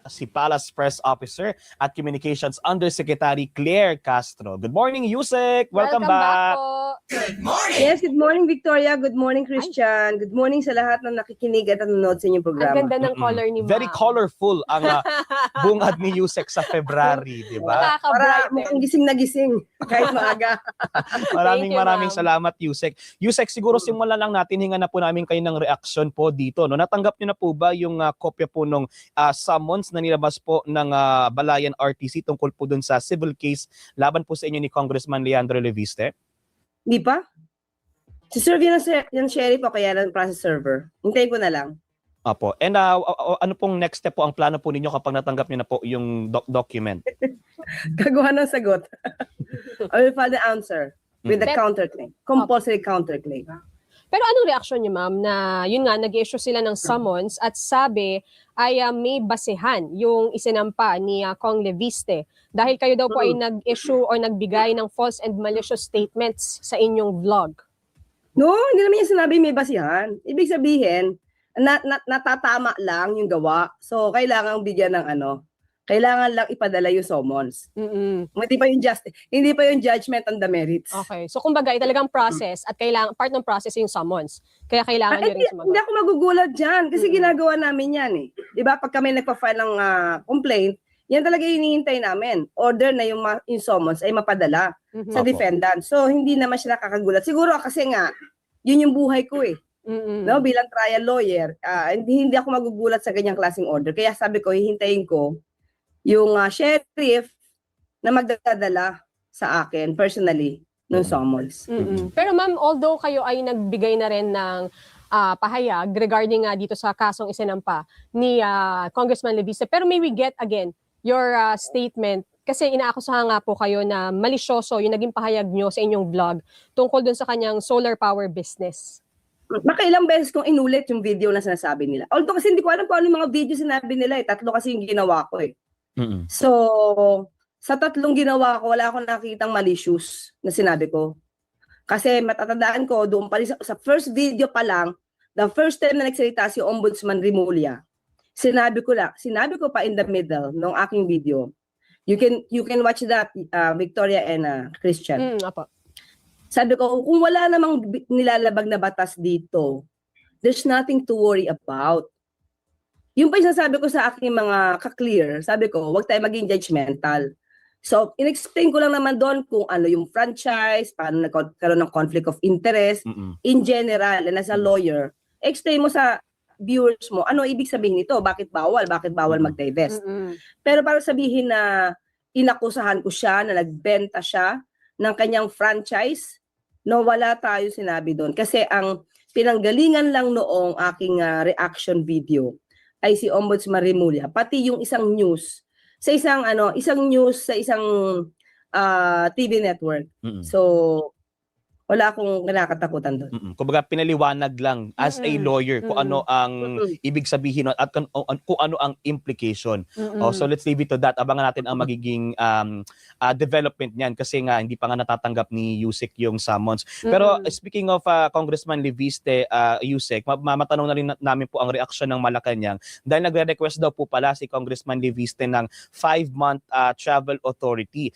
si Palace Press Officer at Communications Undersecretary Claire Castro. Good morning, Yusek! Welcome back! Po. Good morning! Yes, good morning Victoria, good morning Christian, good morning sa lahat ng nakikinig at nanonood sa inyong Ang programa. ganda ng color ni Ma'am. Very colorful ang bungad ni Yusek sa February, di ba? Para Nakaka-brighten. mukhang gising na gising kahit maaga. Maraming salamat, Yusek. Yusek, siguro simulan lang natin, hinga na po namin kayo ng reaksyon po dito. No? Natanggap niyo na po ba yung kopya po nung summons na nilabas po ng Balayan RTC tungkol po dun sa civil case laban po sa inyo ni Congressman Leandro Leviste? Di pa? Si serve yung sheriff o kaya ng process server. Hintayin ko na lang. Apo. And ano pong next step po ang plano po ninyo kapag natanggap niyo na po yung document? Gagawa ng sagot. I will file the answer with the counterclaim. Compulsory counterclaim. Pero anong reaksyon niyo, Ma'am, na yun nga, nag-issue sila ng summons at sabi ay may basehan yung isinampa ni Cong Leviste dahil kayo daw po ay nag-issue or nagbigay ng false and malicious statements sa inyong vlog. No, hindi naman yung sinabi may basihan. Ibig sabihin, natatama lang yung gawa. So, kailangan bigyan ng kailangan lang ipadala yung summons. Hindi pa yung judgment on the merits. Okay. So, kumbaga, talagang process at kailangan, part ng process yung summons. Kaya kailangan nyo rin sumagot. Hindi ako magugulat dyan kasi ginagawa namin yan eh. Diba? Pag kami nagpa-file ng complaint, yan talaga yung hinihintay namin. Order na yung summons ay mapadala sa defendant. So, hindi naman siya nakakagulat. Siguro kasi nga, yun yung buhay ko eh. No, bilang trial lawyer, hindi ako magugulat sa ganyang klaseng order. Kaya sabi ko, hihintayin ko yung sheriff na magdadala sa akin personally ng summons. Pero ma'am, although kayo ay nagbigay na rin ng pahayag regarding dito sa kasong isinampa ni Congressman Leviste, pero may we get again your statement kasi inaakusahan nga po kayo na malisyoso yung naging pahayag nyo sa inyong vlog tungkol dun sa kanyang solar power business. Makailang beses kong inulit yung video na sinasabi nila. Although kasi hindi ko alam kung ano yung mga video sinabi nila eh. 3 kasi yung ginawa ko eh. So, sa 3 ginawa ko, wala akong nakitang malicious na sinabi ko. Kasi matatandaan ko, doon pa rin sa first video pa lang, the first time na nagsalita si Ombudsman Rimulya, sinabi ko pa in the middle ng aking video. You can watch that, Victoria and Christian. Apo. Sabi ko, kung wala namang nilalabag na batas dito, there's nothing to worry about. Yung pa yung sabi ko sa aking mga ka-clear, sabi ko, huwag tayo maging judgmental. So, in-explain ko lang naman doon kung ano yung franchise, paano nagkaroon ng conflict of interest, in general, and as a lawyer, explain mo sa viewers mo, ano ibig sabihin nito, bakit bawal mag-divest. Pero para sabihin na inakusahan ko siya, na nagbenta siya ng kanyang franchise, no, wala tayo sinabi doon. Kasi ang pinanggalingan lang noong aking reaction video, ay si Ombudsman Rimulya, pati yung isang news sa isang TV network. So wala akong kinakatakutan doon. Kumbaga pinaliwanag lang as a lawyer kung ano ang ibig sabihin at kung ano ang implication. So let's leave it to that. Abangan natin ang magiging development niyan kasi nga hindi pa nga natatanggap ni Yusek yung summons. Pero speaking of Congressman Leviste, Yusek, matanong na rin namin po ang reaksyon ng Malacanang dahil nagre-request daw po pala si Congressman Leviste ng 5-month travel authority.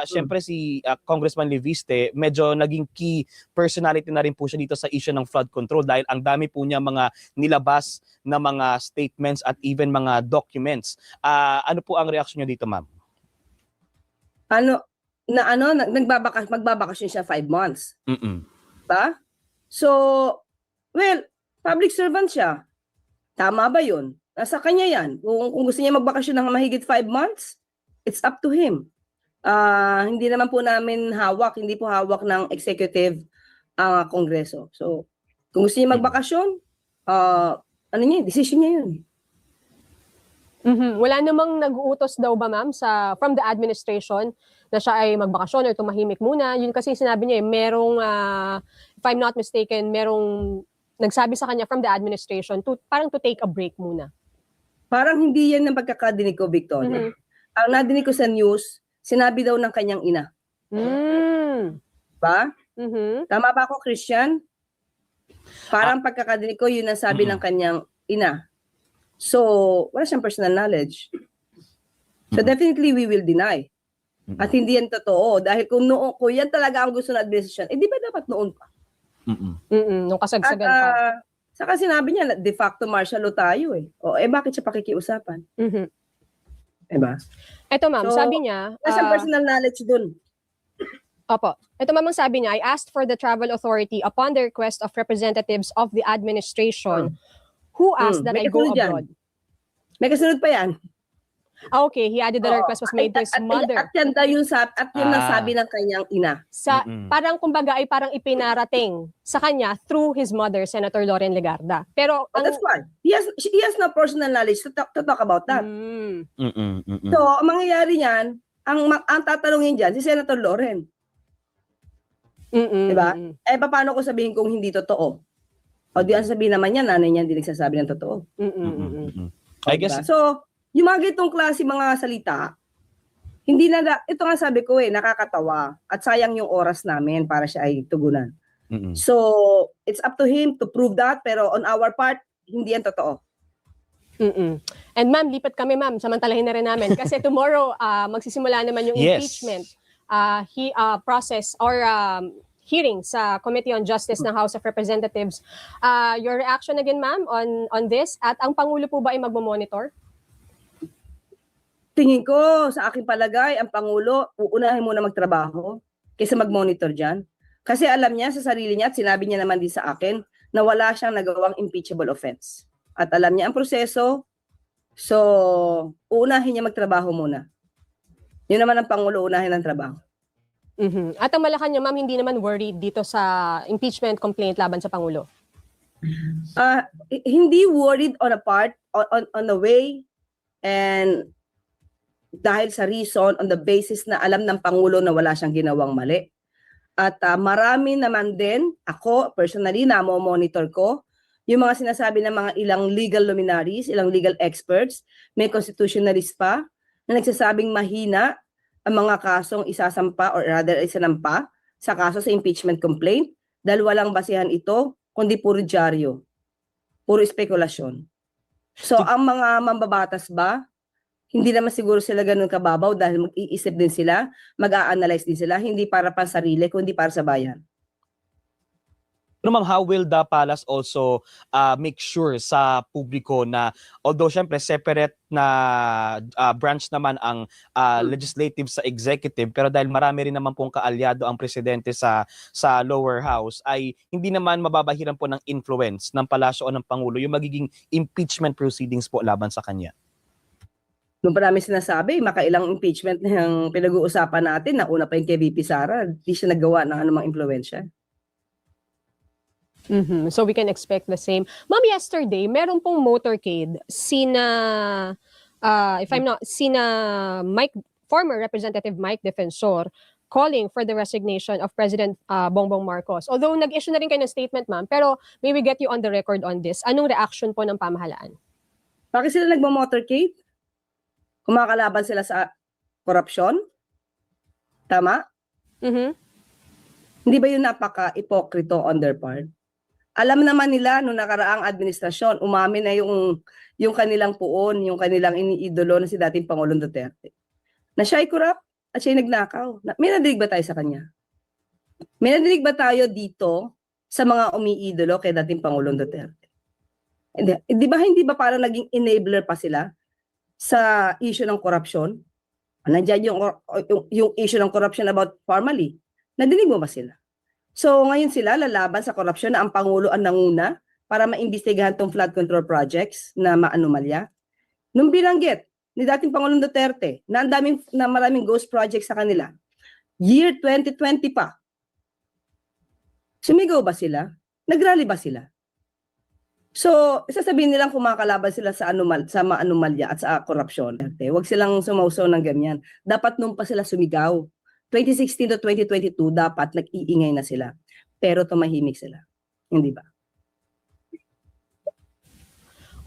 Siyempre si Congressman Leviste medyo naging key personality na rin po siya dito sa issue ng flood control dahil ang dami po niya mga nilabas na mga statements at even mga documents. Ano po ang reaksyon niyo dito, ma'am? Magbabakasyon siya 5 months. Ba? So, well, public servant siya. Tama ba yun? Nasa kanya yan. Kung gusto niya magbakasyon ng mahigit 5 months, it's up to him. Hindi naman po namin hindi po hawak ng executive ang Kongreso. So, kung gusto niya magbakasyon, decision niya yun. Wala namang nag-uutos daw ba, ma'am, from the administration na siya ay magbakasyon or tumahimik muna? Yun kasi sinabi niya merong, if I'm not mistaken, merong nagsabi sa kanya from the administration parang to take a break muna. Parang hindi yan ang pagkakadinig ko, Victoria. Ang nadinig ko sa news, sinabi daw ng kanyang ina. Ba? Tama ba ako, Christian? Parang pagkakadinig ko, yun ang sabi ng kanyang ina. So, wala siyang personal knowledge. So definitely we will deny. Mm-mm. At hindi yan totoo. Dahil kung yan talaga ang gusto ng administration, di ba dapat noon pa? Mm-mm. Nung At kasagsagan pa. saka sinabi niya, de facto martial law tayo eh. Bakit siya pakikiusapan? Mhm. Diba? Ito ma'am, So, sabi niya, Nasa personal knowledge dun. opo. Ito ma'am, ang sabi niya, I asked for the travel authority upon the request of representatives of the administration who asked that May I go kasunod yan. abroad. May kasunod pa yan. Okay, he added that the request was made to his mother. At yan daw yung nasabi ng kanyang ina. Parang kumbaga ay parang ipinarating sa kanya through his mother, Senator Loren Legarda. Pero That's why. He has no personal knowledge to talk about that. So, ang mangyayari niyan, ang tatanungin dyan, si Senator Loren. Diba? Paano ko sabihin kung hindi totoo? O di ang sabihin naman niya, nanay niya hindi nagsasabi ng totoo. I guess, So, yung mga gitong klase mga salita, ito nga sabi ko nakakatawa at sayang yung oras namin para siya ay tugunan. So, it's up to him to prove that, pero on our part, hindi yan totoo. And ma'am, lipat kami ma'am, samantalahin na rin namin. Kasi tomorrow, magsisimula naman yung impeachment process or hearing sa Committee on Justice ng House of Representatives. Your reaction again ma'am on this? At ang Pangulo po ba ay magmo-monitor? Tingin ko, sa aking palagay, ang Pangulo, uunahin muna magtrabaho kaysa mag-monitor dyan. Kasi alam niya sa sarili niya at sinabi niya naman din sa akin na wala siyang nagawang impeachable offense. At alam niya ang proseso, so uunahin niya magtrabaho muna. Yun naman ang Pangulo, unahin ang trabaho. At ang Malacanang ma'am, hindi naman worried dito sa impeachment complaint laban sa Pangulo? Hindi worried on a part, on the way, and dahil sa reason, on the basis na alam ng Pangulo na wala siyang ginawang mali. At marami naman din, ako personally, monitor ko, yung mga sinasabi ng mga ilang legal luminaries, ilang legal experts, may constitutionalist pa, na nagsasabing mahina ang mga kasong isasampa or rather isinampa sa kaso sa impeachment complaint dahil walang basihan ito, kundi puro dyaryo, puro espekulasyon. So, ang mga mambabatas ba, hindi naman siguro sila ganun kababaw dahil mag-iisip din sila, mag-a-analyze din sila, hindi para pa sarili, kundi para sa bayan. Pero ma'am, how will the palace also make sure sa publiko na although syempre separate na branch naman ang legislative sa executive, pero dahil marami rin naman pong kaalyado ang presidente sa lower house, ay hindi naman mababahiran po ng influence ng palasyo o ng Pangulo yung magiging impeachment proceedings po laban sa kanya? Nung parami sinasabi, makailang impeachment na yung pinag-uusapan natin, nauna pa yung kay VP Sara, di siya nagawa ng anumang impluensya. So we can expect the same. Ma'am, yesterday, meron pong motorcade sina former Representative Mike Defensor calling for the resignation of President Bongbong Marcos. Although nag-issue na rin kayo ng statement, ma'am, pero may we get you on the record on this. Anong reaction po ng pamahalaan? Bakit sila nagmo-motorcade? Kumakalaban sila sa korupsyon? Tama? Hindi ba yun napaka-ipokrito on their part? Alam naman nila nung nakaraang administrasyon, umamin na yung kanilang puon, yung kanilang iniidolo na si dating Pangulong Duterte. Na siya ay corrupt at siya ay nagnakaw. May nadinig ba tayo sa kanya? May nadinig ba tayo dito sa mga umiidolo kay dating Pangulong Duterte? Hindi ba parang naging enabler pa sila sa issue ng korupsyon? Nandiyan yung issue ng korupsyon about formally. Nadinig mo ba sila? So ngayon sila lalaban sa korupsyon na ang Pangulo ang nanguna para maimbestigahan tong flood control projects na maanomalya. Nung binanggit ni dating Pangulong Duterte na maraming ghost projects sa kanila, year 2020 pa, sumigaw ba sila? Nagrally ba sila? So, sasabihin nilang kumakalaban sila sa anomalya at sa korupsyon. Huwag silang sumausaw ng ganyan. Dapat nung pa sila sumigaw. 2016 to 2022, dapat nag-iingay na sila. Pero tumahimik sila. Hindi ba?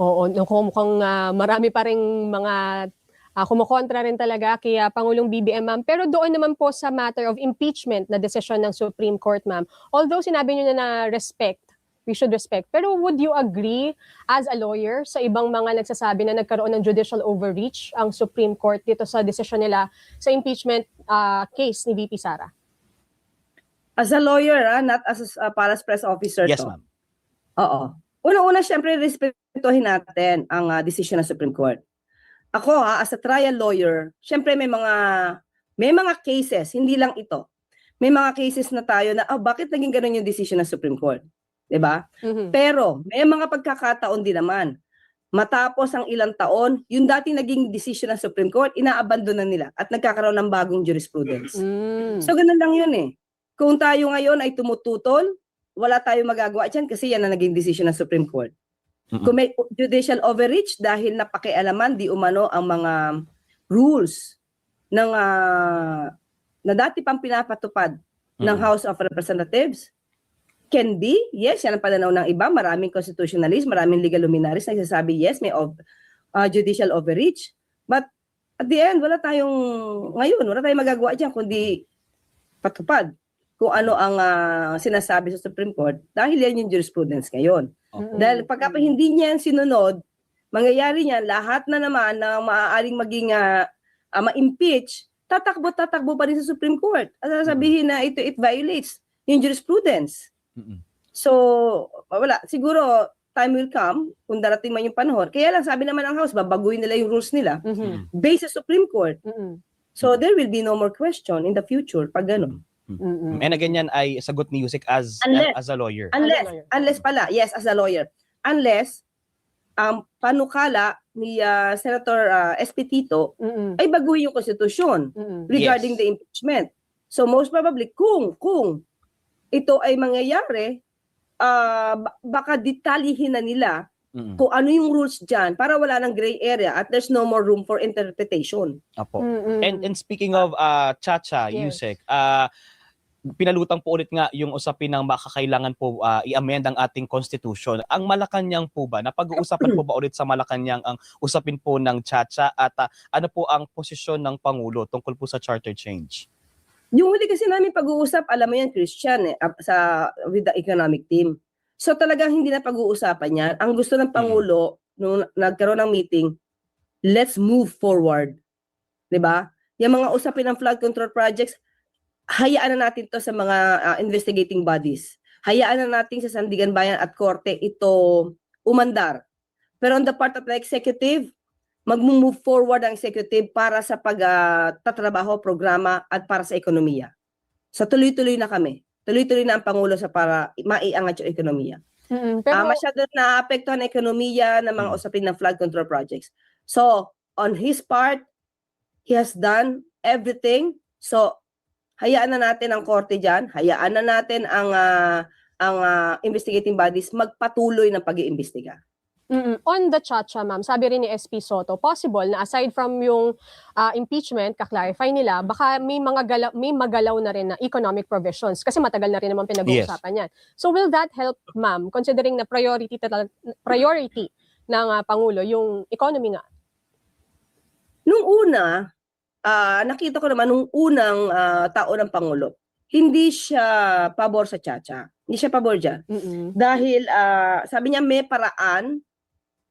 Oo, mukhang marami pa rin mga kumukontra rin talaga kay Pangulong BBM, ma'am. Pero doon naman po sa matter of impeachment na desisyon ng Supreme Court, ma'am. Although sinabi niyo na respect we should respect. Pero would you agree as a lawyer sa ibang mga nagsasabi na nagkaroon ng judicial overreach ang Supreme Court dito sa desisyon nila sa impeachment case ni VP Sara? As a lawyer, not as a Paras Press Officer. Yes, to. ma'am. Oo. Una-una, syempre, respetuhin natin ang decision ng Supreme Court. Ako, as a trial lawyer, syempre may mga cases, hindi lang ito. May mga cases na tayo na, bakit naging ganun yung decision ng Supreme Court? 'Di ba? Pero, may mga pagkakataon din naman. Matapos ang ilang taon, yung dating naging decision ng Supreme Court, inaabandon na nila at nagkakaroon ng bagong jurisprudence. So, ganun lang yun eh. Kung tayo ngayon ay tumututol, wala tayong magagawa dyan kasi yan ang naging decision ng Supreme Court. Kung may judicial overreach dahil napakialaman di umano ang mga rules ng na dati pang pinapatupad ng House of Representatives, can be, yes, yan ang pananaw ng iba, maraming constitutionalists, maraming legal luminaries na nagsasabi, yes, may judicial overreach. But at the end, wala tayong magagawa dyan kundi patupad kung ano ang sinasabi sa Supreme Court dahil yan yung jurisprudence ngayon. Dahil pagka hindi niyan sinunod, mangyayari niyan lahat na naman na maaaring maging ma-impeach, tatakbo pa rin sa Supreme Court. At sasabihin na it violates yung jurisprudence. So, wala. Siguro, time will come kung darating man yung panahon. Kaya lang, sabi naman ng House, babaguhin nila yung rules nila based sa Supreme Court. So, there will be no more question in the future pag gano'n. And again, yan ay sagot ni Yusek as a lawyer. Unless pala, yes, as a lawyer. Unless, panukala ni Senator SP Tito ay baguhin yung konstitusyon regarding the impeachment. So, most probably, kung ito ay mangyayari, baka detalyihin na nila kung ano yung rules dyan para wala ng gray area at there's no more room for interpretation. Apo. And speaking of Chacha, Yes. Yusek, pinalutang po ulit nga yung usapin ng makakailangan po i-amend ang ating constitution. Ang Malacanang po ba, napag-uusapan po ba ulit sa Malacanang ang usapin po ng Chacha at ano po ang posisyon ng Pangulo tungkol po sa charter change? Yung huli kasi namin pag-uusap, alam mo yan, Christian, with the economic team. So talagang hindi na pag-uusapan yan. Ang gusto ng Pangulo, nung nagkaroon ng meeting, let's move forward. 'Di ba? Yung mga usapin ng flood control projects, hayaan na natin to sa mga investigating bodies. Hayaan na natin sa Sandigan Bayan at Korte ito umandar. Pero on the part of the executive, mag-move forward ang executive para sa pagtatrabaho, programa at para sa ekonomiya. So tuloy-tuloy na kami. Tuloy-tuloy na ang Pangulo sa para maiangat yung ekonomiya. Pero Masyado na-apektuhan ang ekonomiya ng mga usapin ng flood control projects. So, on his part, he has done everything. So, hayaan na natin ang korte dyan, hayaan na natin ang investigating bodies magpatuloy ng pag-iimbestiga. On the Chacha, ma'am, sabi rin ni SP Soto, possible na aside from yung impeachment, kaklarify nila, baka may magalaw na rin na economic provisions kasi matagal na rin naman pinag-uusapan yan. So will that help, ma'am, considering na priority ng Pangulo, yung economy nga? Nung una, nakita ko naman nung unang taon ng Pangulo, hindi siya pabor sa Chacha. Hindi siya pabor dyan. Dahil sabi niya may paraan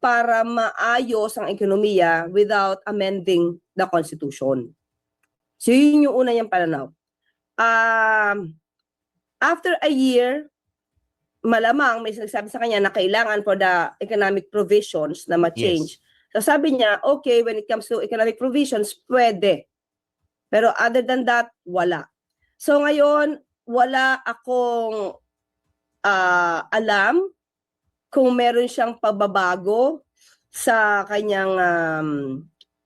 para maayos ang ekonomiya without amending the Constitution. So yun yung una niyang pananaw. After a year, malamang may nagsabi sa kanya na kailangan for the economic provisions na ma-change. So sabi niya, okay, when it comes to economic provisions, pwede. Pero other than that, wala. So ngayon, wala akong alam kung meron siyang pagbabago sa kanyang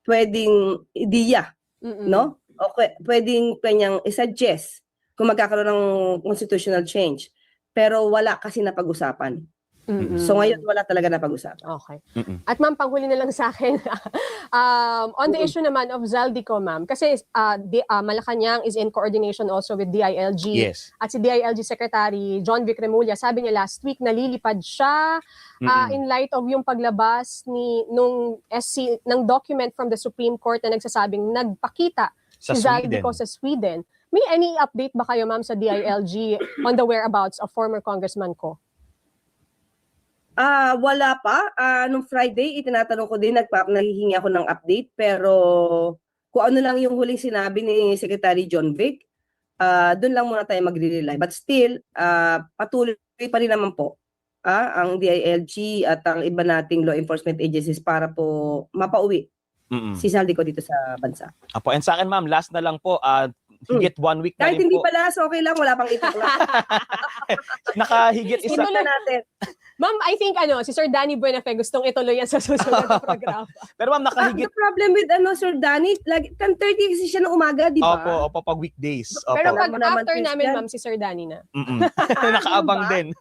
pwedeng ideya, no? O pwedeng kanyang i-suggest kung magkakaroon ng constitutional change. Pero wala kasi na pag-usapan. So ngayon wala talaga na pag-usapan. Okay. At ma'am, panghuli na lang sa akin. On the issue naman of Zaldico, ma'am, kasi Malacanang is in coordination also with DILG. Yes. At si DILG Secretary John Vic Remulla, sabi niya last week nalilipad siya in light of yung paglabas ng document from the Supreme Court na nagsasabing nagpakita si Zaldico sa Sweden. May any update ba kayo, ma'am, sa DILG on the whereabouts of former Congressman Ko? Wala pa. Nung Friday, itinatanong ko din, nahihingi ako ng update, pero kung ano lang yung huling sinabi ni Secretary John Vic, doon lang muna tayo magre-rely. But still, patuloy pa rin naman po ang DILG at ang iba nating law enforcement agencies para po mapauwi si Saldico dito sa bansa. Apo, and sa akin ma'am, last na lang po, higit 1 week na Kahit rin hindi po. pala, so okay lang, wala pang itak lang. Nakahigit isa. Ituloy natin. Ma'am, I think si Sir Danny Buenafe gustong ituloy yan sa susunod na programa. Pero ma'am, nakahigit. The problem with Sir Danny, 10:30 kasi siya ng umaga, di ba? Opo, pag weekdays. Opo. Pero Alam pag mo naman, after namin, Christian. ma'am, si Sir Danny na. Nakaabang din.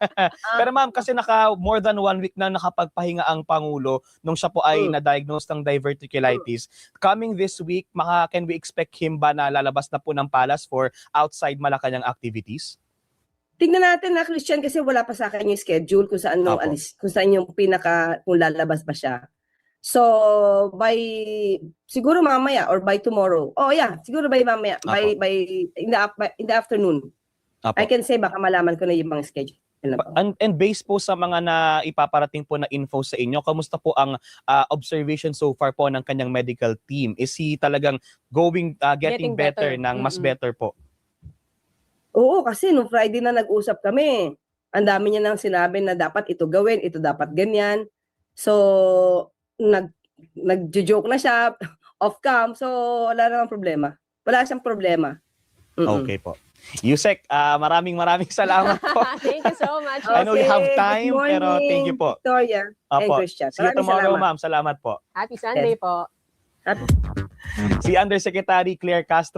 Pero ma'am, kasi more than 1 week na nakapagpahinga ang Pangulo nung siya po ay na-diagnose ng diverticulitis. Coming this week, can we expect him ba na lalabas na po ng palace for outside Malacanang activities? Tingnan natin na, Christian, kasi wala pa sa akin yung schedule kung saan Apo. kung saan yung kung lalabas ba siya. So, siguro mamaya or by tomorrow. Oh yeah, siguro by mamaya, Apo. in the afternoon. Apo. I can say baka malaman ko na yung mga schedule. And based po sa mga na ipaparating po na info sa inyo, kamusta po ang observation so far po ng kanyang medical team? Is he talagang getting better ng mas better po? Oo, kasi nung Friday na nag-usap kami, ang dami niya nang sinabi na dapat ito gawin, ito dapat ganyan. So, nag-joke na siya, off-cam, so wala namang problema. Wala siyang problema. Okay po. Yusek, maraming salamat po. Thank you so much. I know you have Okay, time, good pero thank you po. Victoria and Opo. Christian. See you Maraming tomorrow, salamat. ma'am. Salamat po. Happy Sunday po. Si Undersecretary Claire Castro,